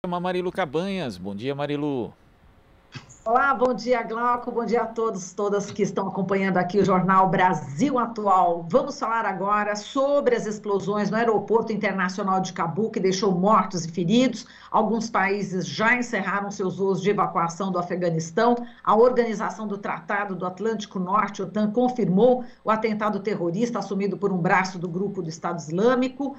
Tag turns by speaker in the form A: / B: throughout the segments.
A: Marilu Cabanhas. Bom dia, Marilu.
B: Olá, bom dia, Glauco, bom dia a todos, todas que estão acompanhando aqui o Jornal Brasil Atual. Vamos falar agora sobre as explosões no Aeroporto Internacional de Cabu, que deixou mortos e feridos. Alguns países já encerraram seus voos de evacuação do Afeganistão. A Organização do Tratado do Atlântico Norte, OTAN, confirmou o atentado terrorista assumido por um braço do grupo do Estado Islâmico.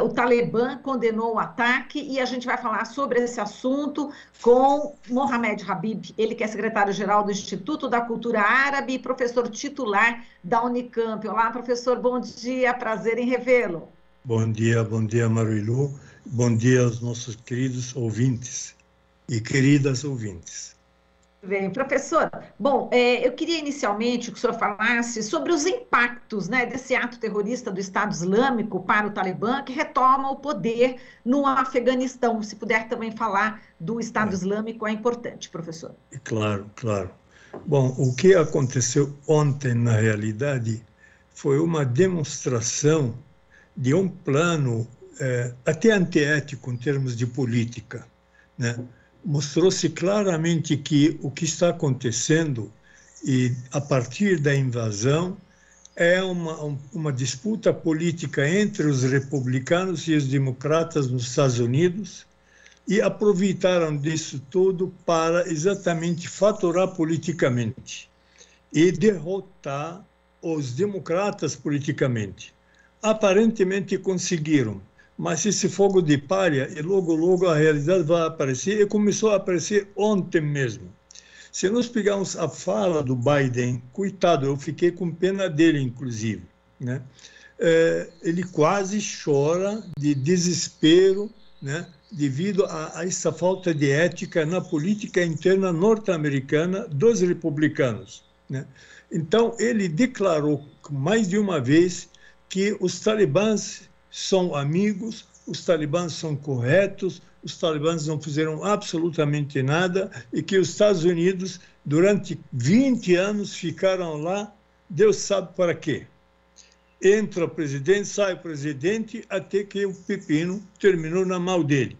B: O Talibã condenou o ataque e a gente vai falar sobre esse assunto com Mohamed Habib, ele que é secretário-geral do Instituto da Cultura Árabe e professor titular da Unicamp. Olá, professor, bom dia, prazer em revê-lo.
C: Bom dia, Marilu. Bom dia aos nossos queridos ouvintes e queridas ouvintes.
B: Bem, professor, bom, eu queria inicialmente que o senhor falasse sobre os impactos, né, desse ato terrorista do Estado Islâmico para o Talibã, que retoma o poder no Afeganistão. Se puder também falar do Estado Islâmico, é importante, professor.
C: Claro. Bom, o que aconteceu ontem, na realidade, foi uma demonstração de um plano até antiético em termos de política, né? Mostrou-se claramente que o que está acontecendo e a partir da invasão é uma disputa política entre os republicanos e os democratas nos Estados Unidos e aproveitaram disso tudo para exatamente faturar politicamente e derrotar os democratas politicamente. Aparentemente conseguiram. Mas esse fogo de palha, e logo a realidade vai aparecer, e começou a aparecer ontem mesmo. Se nós pegarmos a fala do Biden, coitado, eu fiquei com pena dele, inclusive, né? Ele quase chora de desespero, né? Devido a essa falta de ética na política interna norte-americana dos republicanos, né? Então, ele declarou mais de uma vez que os talibãs são amigos, os talibãs são corretos, os talibãs não fizeram absolutamente nada e que os Estados Unidos, durante 20 anos, ficaram lá, Deus sabe para quê. Entra o presidente, sai o presidente, até que o pepino terminou na mão dele.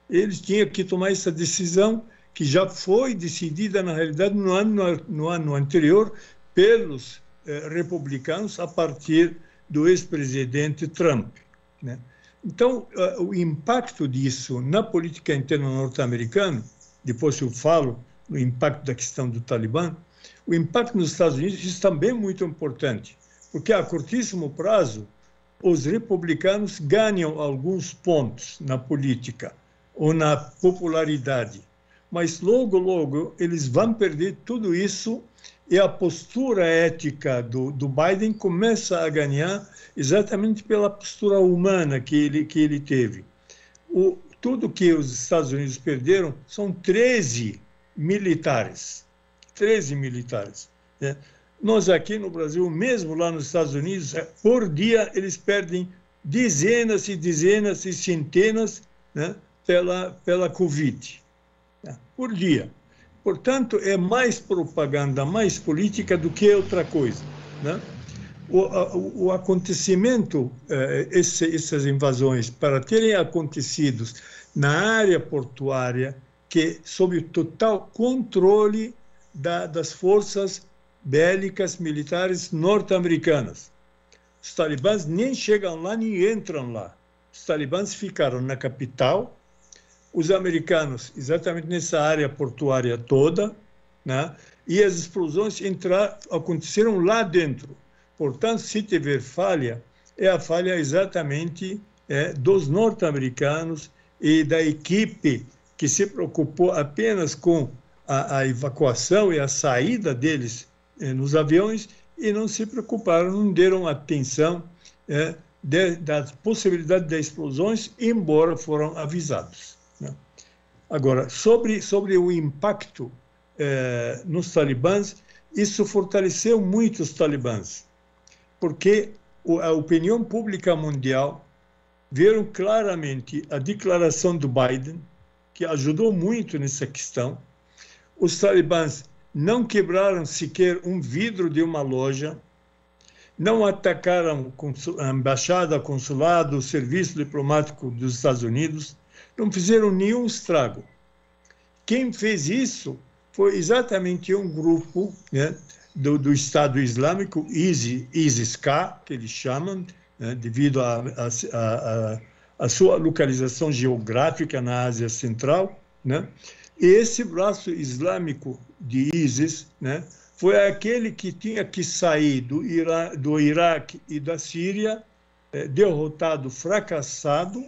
C: Eles tinham que tomar essa decisão, que já foi decidida, na realidade, no ano anterior, pelos republicanos, a partir do ex-presidente Trump, né? Então, o impacto disso na política interna norte-americana, depois eu falo no impacto da questão do Talibã, o impacto nos Estados Unidos, isso também é muito importante, porque a curtíssimo prazo, os republicanos ganham alguns pontos na política ou na popularidade, mas logo eles vão perder tudo isso e a postura ética do Biden começa a ganhar exatamente pela postura humana que ele teve. Tudo que os Estados Unidos perderam são 13 militares. 13 militares. Né? Nós aqui no Brasil, mesmo lá nos Estados Unidos, por dia eles perdem dezenas e centenas, né, pela Covid. Né? Por dia. Portanto, é mais propaganda, mais política do que outra coisa, né? O acontecimento, essas invasões, para terem acontecido na área portuária, que sob o total controle das forças bélicas militares norte-americanas. Os talibãs nem chegam lá, nem entram lá. Os talibãs ficaram na capital, os americanos exatamente nessa área portuária toda, né? E as explosões aconteceram lá dentro. Portanto, se tiver falha, é a falha exatamente dos norte-americanos e da equipe que se preocupou apenas com a evacuação e a saída deles nos aviões e não se preocuparam, não deram atenção da possibilidade de explosões, embora foram avisados. Agora, sobre o impacto nos talibãs, isso fortaleceu muito os talibãs, porque a opinião pública mundial viram claramente a declaração do Biden, que ajudou muito nessa questão. Os talibãs não quebraram sequer um vidro de uma loja, não atacaram a embaixada, consulado, o serviço diplomático dos Estados Unidos, não fizeram nenhum estrago. Quem fez isso foi exatamente um grupo, né, do Estado Islâmico, ISIS-K, que eles chamam, né, devido à sua localização geográfica na Ásia Central, né? E esse braço islâmico de ISIS, né, foi aquele que tinha que sair do Iraque e da Síria, derrotado, fracassado,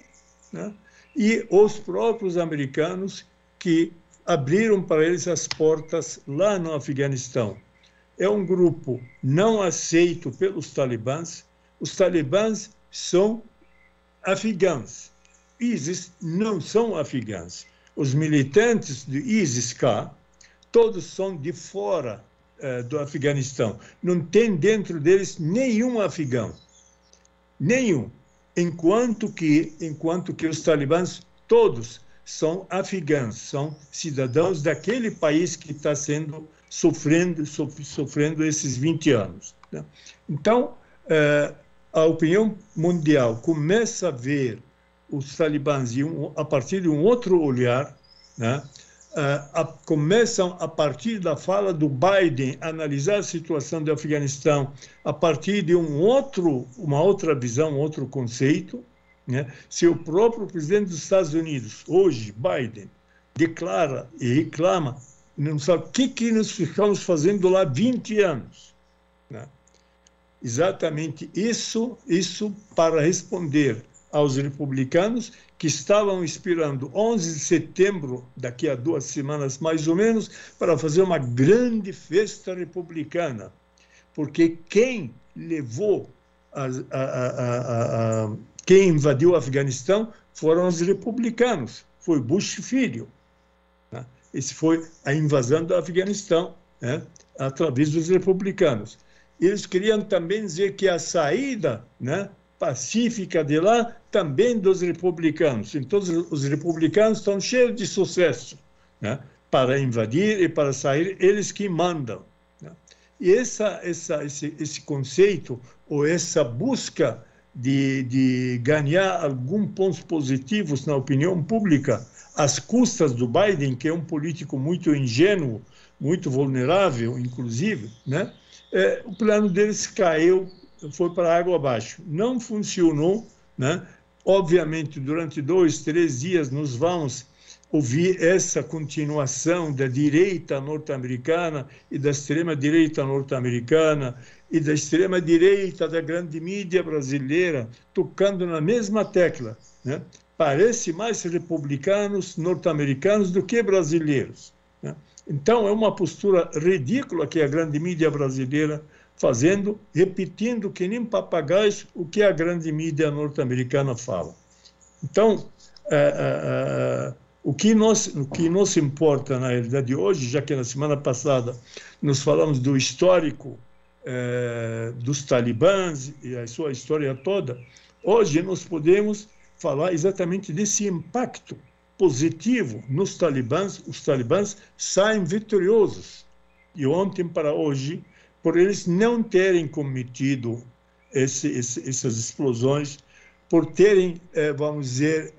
C: né? E os próprios americanos que abriram para eles as portas lá no Afeganistão. É um grupo não aceito pelos talibãs. Os talibãs são afegãos. ISIS não são afegãos. Os militantes do ISIS-K, todos são de fora do Afeganistão. Não tem dentro deles nenhum afegão. Nenhum. Enquanto que os talibãs todos são afegãos, são cidadãos daquele país que está sofrendo esses 20 anos. Né? Então, a opinião mundial começa a ver os talibãs a partir de um outro olhar, né? Começam, a partir da fala do Biden, a analisar a situação do Afeganistão a partir de uma outra visão, um outro conceito, né? Se o próprio presidente dos Estados Unidos, hoje, Biden, declara e reclama, não sabe o que nós ficamos fazendo lá 20 anos. Né? Exatamente isso para responder aos republicanos que estavam esperando 11 de setembro, daqui a 2 semanas mais ou menos, para fazer uma grande festa republicana. Porque quem levou, quem invadiu o Afeganistão foram os republicanos, foi Bush filho. Né? Esse foi a invasão do Afeganistão, né, através dos republicanos. Eles queriam também dizer que a saída, né, pacífica de lá, também dos republicanos. Então, os republicanos estão cheios de sucesso, né, para invadir e para sair, eles que mandam. Né? E esse conceito, ou essa busca de ganhar alguns pontos positivos na opinião pública, às custas do Biden, que é um político muito ingênuo, muito vulnerável, inclusive, né? O plano deles caiu, foi para água abaixo. Não funcionou, né? Obviamente, durante 2, 3 dias, nós vamos ouvir essa continuação da direita norte-americana e da extrema-direita norte-americana e da extrema-direita da grande mídia brasileira, tocando na mesma tecla, né? Parece mais republicanos norte-americanos do que brasileiros, né? Então, é uma postura ridícula que a grande mídia brasileira fazendo, repetindo que nem papagaios o que a grande mídia norte-americana fala. Então, o que nos importa, na realidade, hoje, já que na semana passada nós falamos do histórico dos talibãs e a sua história toda, hoje nós podemos falar exatamente desse impacto positivo nos talibãs. Os talibãs saem vitoriosos, de ontem para hoje, por eles não terem cometido essas explosões, por terem, vamos dizer,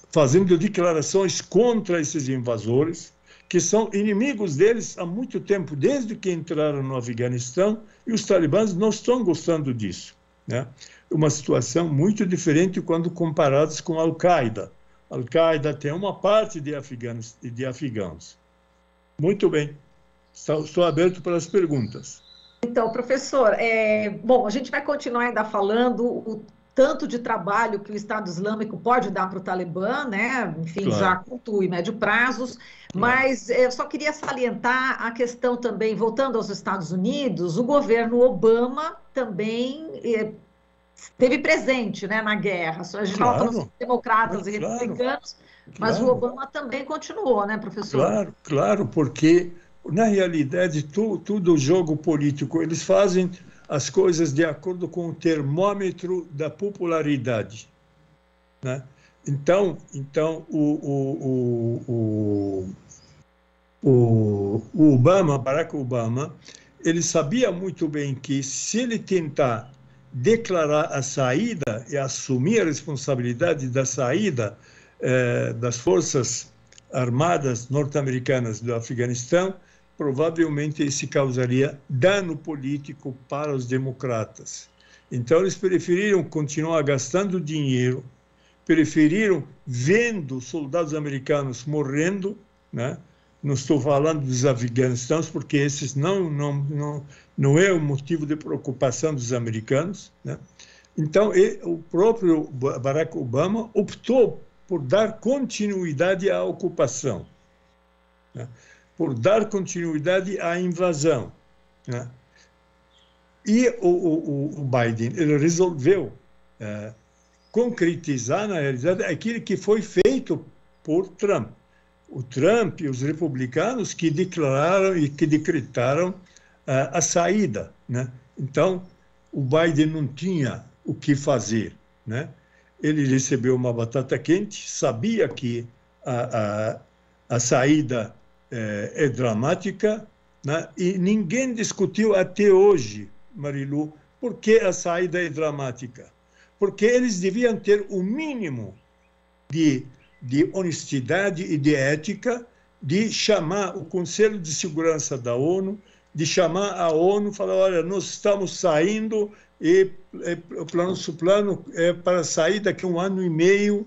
C: fazendo declarações contra esses invasores, que são inimigos deles há muito tempo, desde que entraram no Afeganistão, e os talibãs não estão gostando disso, né? Uma situação muito diferente quando comparados com a Al-Qaeda. A Al-Qaeda tem uma parte de afegãos. Muito bem. Estou aberto para as perguntas.
B: Então, professor, bom, a gente vai continuar ainda falando o tanto de trabalho que o Estado Islâmico pode dar para o Talibã, né? Enfim, claro, já a curto e médio prazos, mas eu só queria salientar a questão também, voltando aos Estados Unidos, o governo Obama também esteve presente, né, na guerra. A gente fala dos democratas e republicanos, mas o Obama também continuou, né, professor?
C: Claro, porque, na realidade, tudo jogo político, eles fazem as coisas de acordo com o termômetro da popularidade, né? Então o Obama, Barack Obama, ele sabia muito bem que se ele tentar declarar a saída e assumir a responsabilidade da saída das forças armadas norte-americanas do Afeganistão, provavelmente isso causaria dano político para os democratas. Então, eles preferiram continuar gastando dinheiro, preferiram vendo soldados americanos morrendo, né? Não estou falando dos afegãos, porque esses não é o motivo de preocupação dos americanos, né? Então, o próprio Barack Obama optou por dar continuidade à ocupação, né? Por dar continuidade à invasão, né? E o Biden, ele resolveu concretizar, na realidade, aquilo que foi feito por Trump. O Trump e os republicanos que declararam e que decretaram a saída, né? Então, o Biden não tinha o que fazer, né? Ele recebeu uma batata quente, sabia que a saída é dramática, né? E ninguém discutiu até hoje, Marilu, por que a saída é dramática. Porque eles deviam ter o mínimo de honestidade e de ética, de chamar o Conselho de Segurança da ONU, de chamar a ONU e falar, olha, nós estamos saindo e o nosso plano é para sair daqui a 1 ano e meio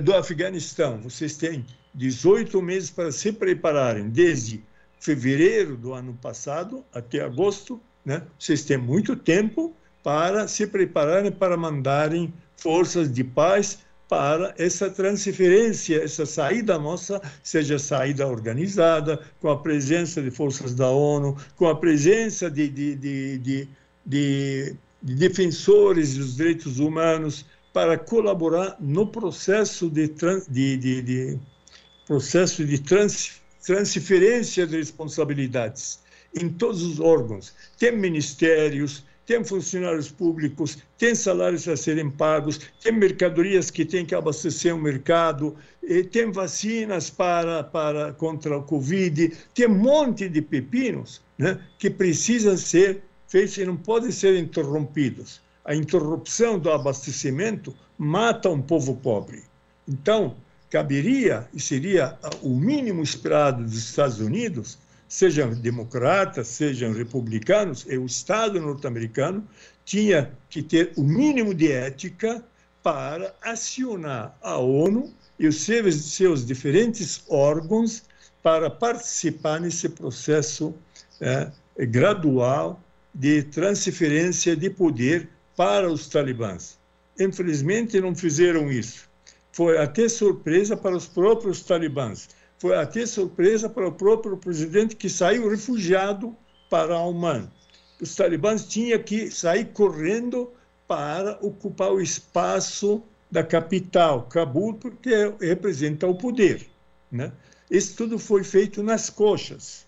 C: do Afeganistão. Vocês têm 18 meses para se prepararem, desde fevereiro do ano passado até agosto, né? Vocês têm muito tempo para se prepararem para mandarem forças de paz para essa transferência, essa saída nossa, seja saída organizada, com a presença de forças da ONU, com a presença de defensores dos direitos humanos, para colaborar no processo de transferência de responsabilidades em todos os órgãos. Tem ministérios, tem funcionários públicos, tem salários a serem pagos, tem mercadorias que têm que abastecer o mercado, tem vacinas contra o Covid, tem um monte de pepinos, né, que precisam ser feitos e não podem ser interrompidos. A interrupção do abastecimento mata um povo pobre. Então, caberia, e seria o mínimo esperado dos Estados Unidos, sejam democratas, sejam republicanos, e o Estado norte-americano tinha que ter o mínimo de ética para acionar a ONU e os seus diferentes órgãos para participar nesse processo gradual de transferência de poder para os talibãs. Infelizmente, não fizeram isso. Foi até surpresa para os próprios talibãs. Foi até surpresa para o próprio presidente, que saiu refugiado para Oman. Os talibãs tinham que sair correndo para ocupar o espaço da capital, Cabul, porque representa o poder, né? Isso tudo foi feito nas coxas.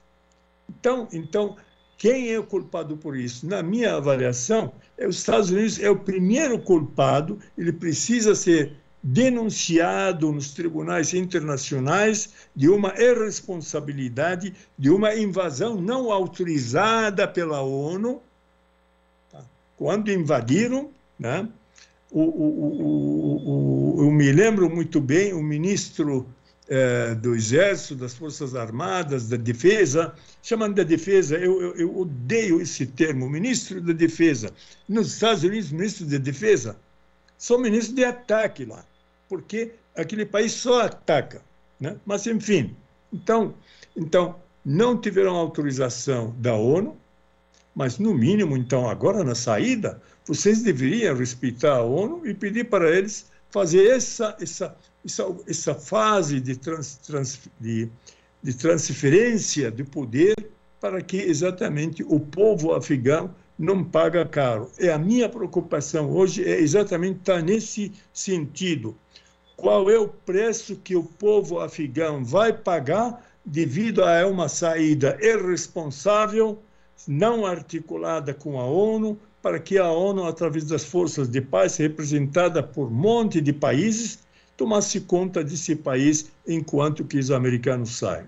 C: Então, quem é o culpado por isso? Na minha avaliação, os Estados Unidos é o primeiro culpado, ele precisa ser denunciado nos tribunais internacionais de uma irresponsabilidade, de uma invasão não autorizada pela ONU. Quando invadiram, né, eu me lembro muito bem, o ministro do Exército, das Forças Armadas, da Defesa, chamando da Defesa, eu odeio esse termo, ministro da Defesa. Nos Estados Unidos, ministro da Defesa, são ministros de ataque lá, porque aquele país só ataca, né? Mas, enfim, então, não tiveram autorização da ONU, mas, no mínimo, então, agora, na saída, vocês deveriam respeitar a ONU e pedir para eles fazer essa fase de transferência de poder para que, exatamente, o povo afegão não pague caro. E a minha preocupação hoje é exatamente estar nesse sentido. Qual é o preço que o povo afegão vai pagar devido a uma saída irresponsável, não articulada com a ONU, para que a ONU, através das forças de paz, representada por um monte de países, tomasse conta desse país enquanto que os americanos saem.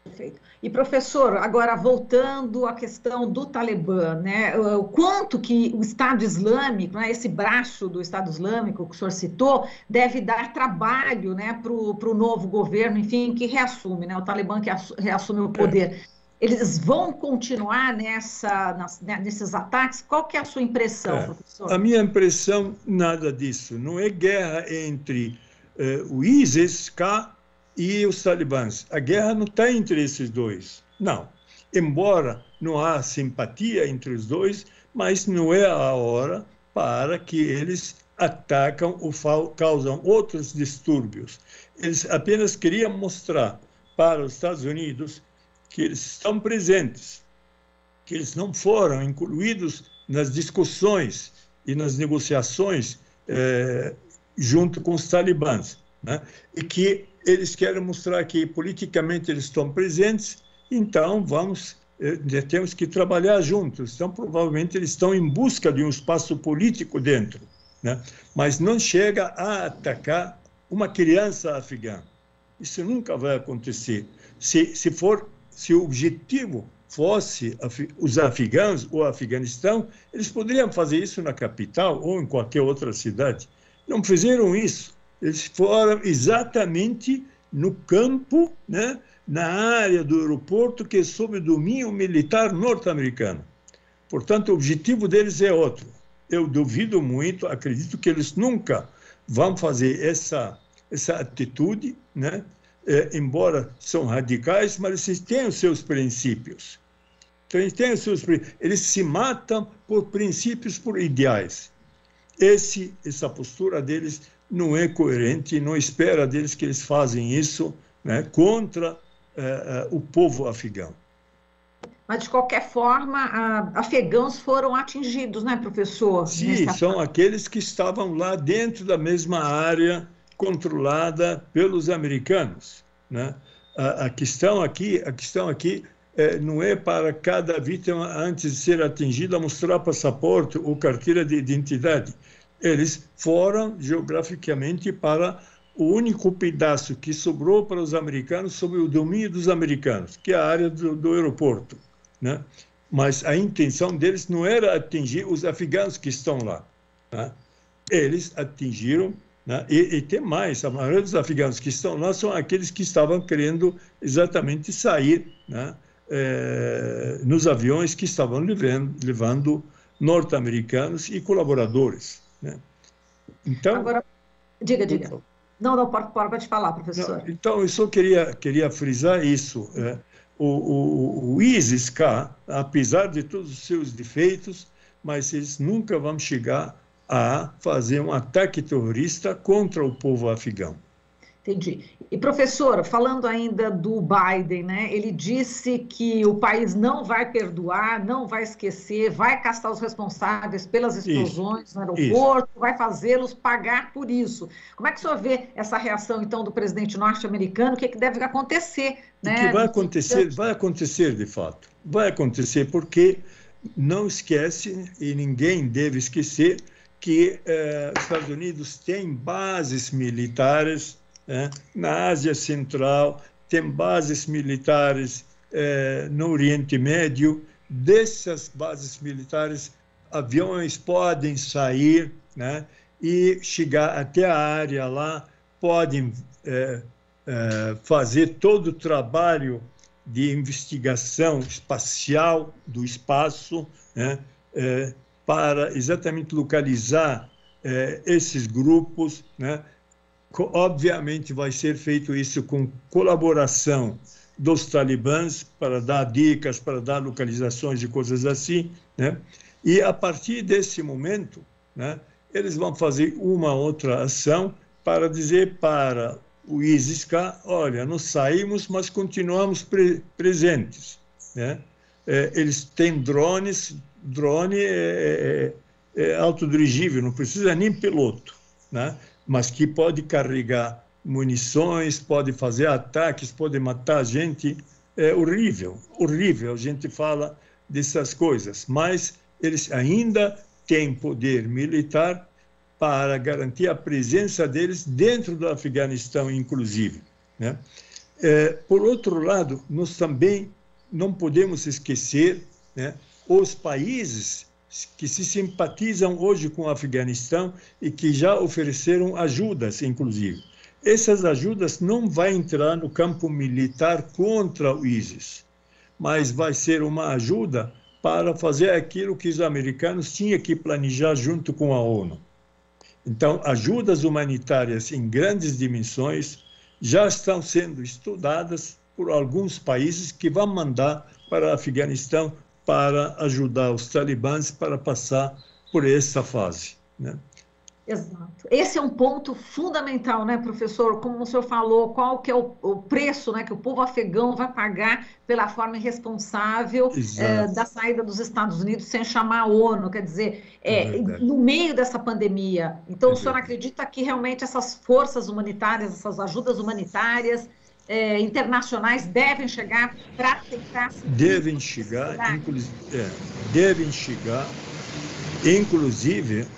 B: Perfeito. E, professor, agora voltando à questão do Talibã, né? O quanto que o Estado Islâmico, né, esse braço do Estado Islâmico que o senhor citou, deve dar trabalho, né, para o novo governo, enfim, que reassume, né, o Talibã que reassume o poder. Eles vão continuar nesses ataques? Qual que é a sua impressão, professor?
C: A minha impressão, nada disso. Não é guerra entre o ISIS-K e os talibãs. A guerra não está entre esses dois. Não. Embora não há simpatia entre os dois, mas não é a hora para que eles atacam ou causam outros distúrbios. Eles apenas queriam mostrar para os Estados Unidos que eles estão presentes, que eles não foram incluídos nas discussões e nas negociações junto com os talibãs, né? E que eles querem mostrar que politicamente eles estão presentes, então temos que trabalhar juntos. Então, provavelmente, eles estão em busca de um espaço político dentro, né? Mas não chega a atacar uma criança afegã. Isso nunca vai acontecer. Se o objetivo fosse os afegãos ou o Afeganistão, eles poderiam fazer isso na capital ou em qualquer outra cidade. Não fizeram isso. Eles foram exatamente no campo, né, na área do aeroporto, que é sob domínio militar norte-americano. Portanto, o objetivo deles é outro. Eu duvido muito, acredito que eles nunca vão fazer essa atitude, né? Embora são radicais, mas eles têm os seus princípios. Eles se matam por princípios, por ideais. Essa postura deles não é coerente, não espera deles que eles fazem isso, né, contra o povo afegão.
B: Mas, de qualquer forma, afegãos foram atingidos, né, professor?
C: Sim, são aqueles que estavam lá dentro da mesma área controlada pelos americanos, né? A questão aqui não é para cada vítima, antes de ser atingida, mostrar passaporte ou carteira de identidade. Eles foram geograficamente para o único pedaço que sobrou para os americanos sob o domínio dos americanos, que é a área do aeroporto, né? Mas a intenção deles não era atingir os afegãos que estão lá, né? Eles atingiram, né? E tem mais, a maioria dos afegãos que estão lá são aqueles que estavam querendo exatamente sair, né, nos aviões que estavam levando norte-americanos e colaboradores, né? Então,
B: agora, diga. Não, pode falar, professor.
C: Não, então, eu só queria frisar isso. O ISIS-K, apesar de todos os seus defeitos, mas eles nunca vão chegar a fazer um ataque terrorista contra o povo afegão.
B: Entendi. E, professor, falando ainda do Biden, né, ele disse que o país não vai perdoar, não vai esquecer, vai caçar os responsáveis pelas explosões no aeroporto, vai fazê-los pagar por isso. Como é que o senhor vê essa reação, então, do presidente norte-americano? O que deve acontecer? Né?
C: O que vai acontecer, de fato. Vai acontecer porque não esquece, e ninguém deve esquecer, que os Estados Unidos têm bases militares na Ásia Central, tem bases militares no Oriente Médio. Dessas bases militares, aviões podem sair, né, e chegar até a área lá, podem fazer todo o trabalho de investigação espacial do espaço, né, para exatamente localizar esses grupos, né? Obviamente vai ser feito isso com colaboração dos talibãs para dar dicas, para dar localizações e coisas assim, né? E a partir desse momento, né, eles vão fazer uma outra ação para dizer para o ISIS-K, olha, nós saímos, mas continuamos presentes, né? Eles têm drones, drone é autodirigível, não precisa nem piloto, né? Mas que pode carregar munições, pode fazer ataques, pode matar gente. É horrível, horrível a gente fala dessas coisas, mas eles ainda têm poder militar para garantir a presença deles dentro do Afeganistão, inclusive, né? Por outro lado, nós também não podemos esquecer, né, os países que se simpatizam hoje com o Afeganistão e que já ofereceram ajudas, inclusive. Essas ajudas não vão entrar no campo militar contra o ISIS, mas vai ser uma ajuda para fazer aquilo que os americanos tinham que planejar junto com a ONU. Então, ajudas humanitárias em grandes dimensões já estão sendo estudadas por alguns países que vão mandar para o Afeganistão para ajudar os talibãs para passar por essa fase, né?
B: Exato. Esse é um ponto fundamental, né, professor? Como o senhor falou, qual que é o preço, né, que o povo afegão vai pagar pela forma irresponsável da saída dos Estados Unidos sem chamar a ONU, quer dizer, no meio dessa pandemia. Então, o senhor acredita que realmente essas forças humanitárias, essas ajudas humanitárias internacionais devem chegar para tentar...
C: Devem chegar,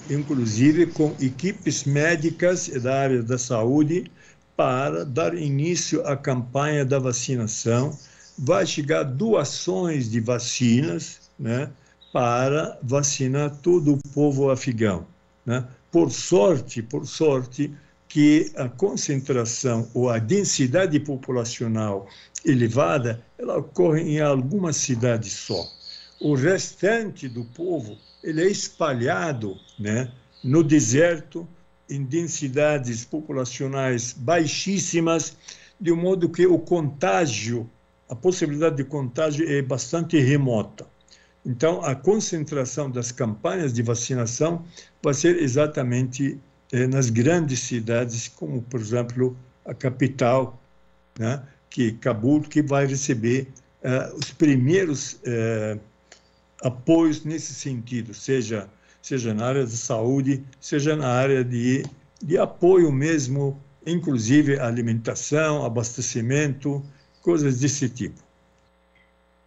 C: inclusive com equipes médicas da área da saúde para dar início à campanha da vacinação. Vai chegar doações de vacinas, né, para vacinar todo o povo afegão, né? Por sorte, que a concentração ou a densidade populacional elevada, ela ocorre em algumas cidades só. O restante do povo, ele é espalhado, né, no deserto, em densidades populacionais baixíssimas, de modo que o contágio, a possibilidade de contágio é bastante remota. Então, a concentração das campanhas de vacinação vai ser exatamente nas grandes cidades, como, por exemplo, a capital, né, Cabul, que vai receber os primeiros apoios nesse sentido, seja na área da saúde, seja na área de apoio mesmo, inclusive alimentação, abastecimento, coisas desse tipo.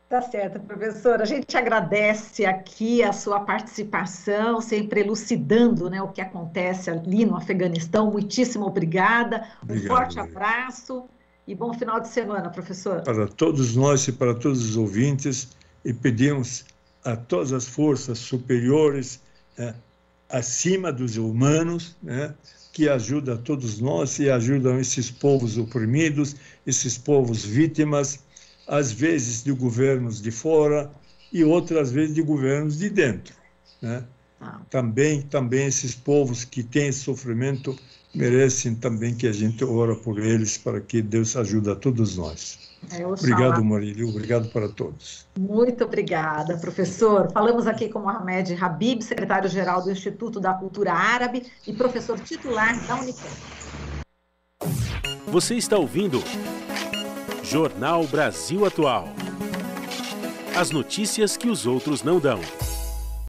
B: Tá certo, professor. A gente agradece aqui a sua participação, sempre elucidando, né, o que acontece ali no Afeganistão. Muitíssimo obrigada. Um forte abraço e bom final de semana, professor.
C: Para todos nós e para todos os ouvintes, e pedimos a todas as forças superiores, acima dos humanos, né, que ajudam a todos nós e ajudam esses povos oprimidos, esses povos vítimas, às vezes de governos de fora e outras vezes de governos de dentro, né? Também esses povos que têm sofrimento merecem também que a gente ora por eles para que Deus ajude a todos nós. Obrigado, Marília. Obrigado para todos.
B: Muito obrigada, professor. Falamos aqui com Mohamed Habib, secretário-geral do Instituto da Cultura Árabe e professor titular da Unicamp.
D: Você está ouvindo Jornal Brasil Atual. As notícias que os outros não dão.